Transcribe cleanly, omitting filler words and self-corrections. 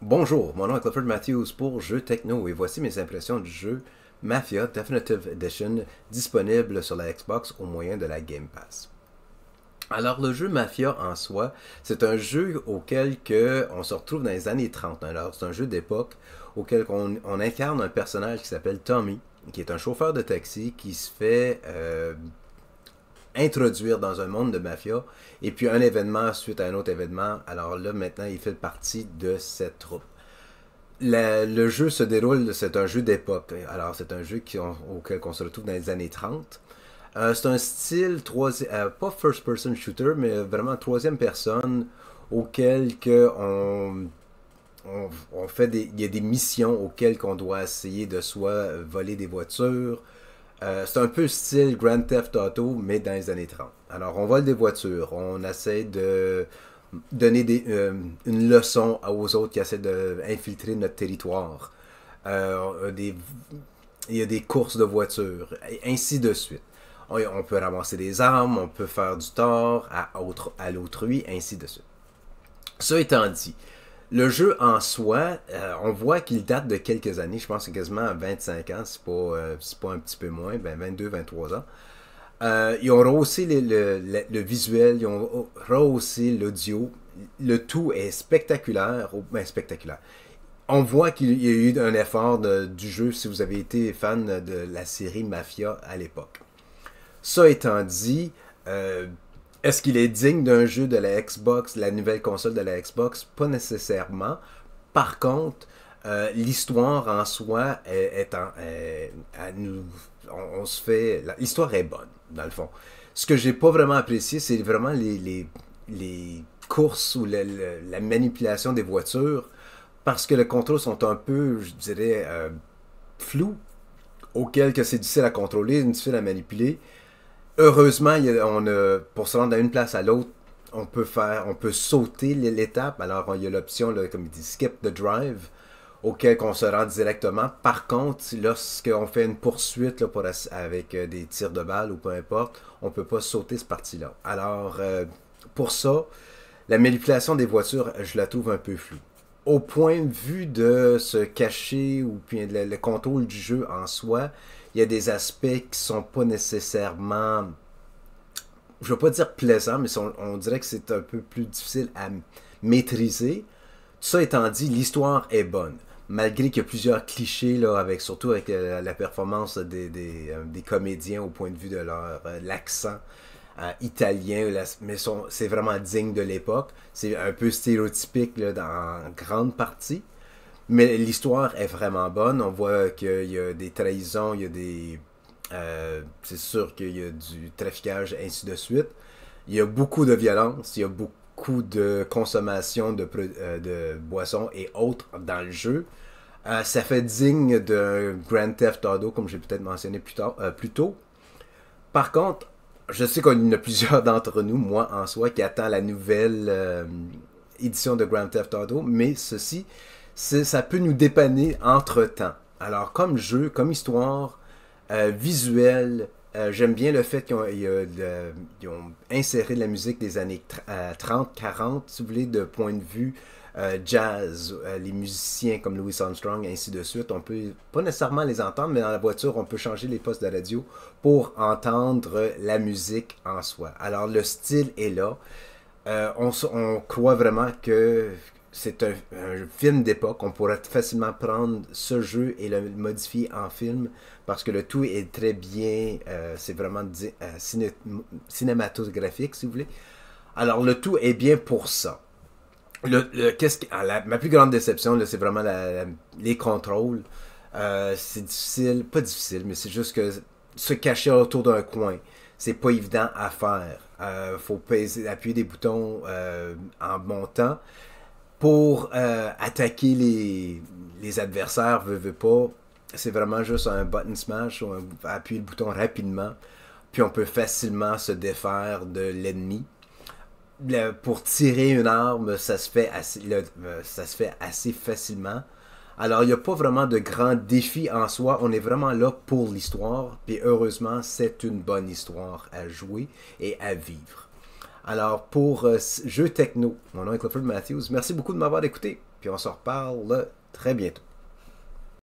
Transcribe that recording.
Bonjour, mon nom est Clifford Matthews pour Jeux Techno et voici mes impressions du jeu Mafia Definitive Edition disponible sur la Xbox au moyen de la Game Pass. Alors le jeu Mafia en soi, c'est un jeu auquel on se retrouve dans les années 30. Alors c'est un jeu d'époque auquel on incarne un personnage qui s'appelle Tommy, qui est un chauffeur de taxi qui se fait introduire dans un monde de mafia, et puis un événement suite à un autre événement, alors là maintenant il fait partie de cette troupe. Le jeu se déroule, c'est un jeu d'époque, alors c'est un jeu auquel on se retrouve dans les années 30. C'est un style, pas first person shooter, mais vraiment troisième personne, auquel on fait il y a des missions auxquelles on doit essayer de soit voler des voitures. C'est un peu style Grand Theft Auto, mais dans les années 30. Alors, on vole des voitures, on essaie de donner une leçon aux autres qui essaient d'infiltrer notre territoire. Des, il y a des courses de voitures, et ainsi de suite. On peut ramasser des armes, on peut faire du tort à l'autrui, ainsi de suite. Ça étant dit, le jeu en soi, on voit qu'il date de quelques années, je pense que quasiment à 25 ans, c'est pas un petit peu moins, ben 22, 23 ans. Ils ont rehaussé le visuel, ils ont rehaussé l'audio, le tout est spectaculaire, ben spectaculaire. On voit qu'il y a eu un effort du jeu si vous avez été fan de la série Mafia à l'époque. Ça étant dit, est-ce qu'il est digne d'un jeu de la Xbox, la nouvelle console de la Xbox? Pas nécessairement. Par contre, l'histoire en soi on se fait. L'histoire est bonne, dans le fond. Ce que j'ai pas vraiment apprécié, c'est vraiment les courses ou la manipulation des voitures, parce que les contrôles sont un peu, je dirais, flous, auquel que c'est difficile à contrôler, difficile à manipuler. Heureusement, pour se rendre d'une place à l'autre, on peut sauter l'étape. Alors, il y a l'option, comme il dit, skip the drive, auquel on se rend directement. Par contre, lorsqu'on fait une poursuite avec des tirs de balles ou peu importe, on ne peut pas sauter cette partie-là. Alors, pour ça, la manipulation des voitures, je la trouve un peu floue. Au point de vue de se cacher ou puis le contrôle du jeu en soi, il y a des aspects qui sont pas nécessairement, je ne veux pas dire plaisants, mais on dirait que c'est un peu plus difficile à maîtriser. Ça étant dit, l'histoire est bonne. Malgré qu'il y a plusieurs clichés, là, surtout avec la performance des comédiens au point de vue de l'accent italien, mais c'est vraiment digne de l'époque. C'est un peu stéréotypique là, dans grande partie. Mais l'histoire est vraiment bonne. On voit qu'il y a des trahisons, il y a des. C'est sûr qu'il y a du traficage, ainsi de suite. Il y a beaucoup de violence, il y a beaucoup de consommation de boissons et autres dans le jeu. Ça fait digne de Grand Theft Auto, comme j'ai peut-être mentionné plus tôt. Par contre, je sais qu'il y en a plusieurs d'entre nous, moi en soi, qui attend la nouvelle édition de Grand Theft Auto, mais ça peut nous dépanner entre-temps. Alors, comme jeu, comme histoire, visuel, j'aime bien le fait qu'ils ont inséré la musique des années 30-40, si vous voulez, de point de vue jazz, les musiciens comme Louis Armstrong, ainsi de suite. On peut pas nécessairement les entendre, mais dans la voiture, on peut changer les postes de radio pour entendre la musique en soi. Alors, le style est là. On croit vraiment que c'est un film d'époque. On pourrait facilement prendre ce jeu et le modifier en film parce que le tout est très bien. C'est vraiment cinématographique, si vous voulez. Alors, le tout est bien pour ça. Ma plus grande déception, là, c'est vraiment les contrôles. C'est difficile, pas difficile, mais c'est juste que se cacher autour d'un coin, c'est pas évident à faire. Faut appuyer des boutons en montant pour attaquer les adversaires, veut pas. C'est vraiment juste un button smash, appuyer le bouton rapidement, puis on peut facilement se défaire de l'ennemi. Pour tirer une arme, ça se fait assez facilement. Alors, il n'y a pas vraiment de grands défis en soi. On est vraiment là pour l'histoire. Puis heureusement, c'est une bonne histoire à jouer et à vivre. Alors, pour Jeux Techno, mon nom est Clifford Matthews. Merci beaucoup de m'avoir écouté. puis on se reparle très bientôt.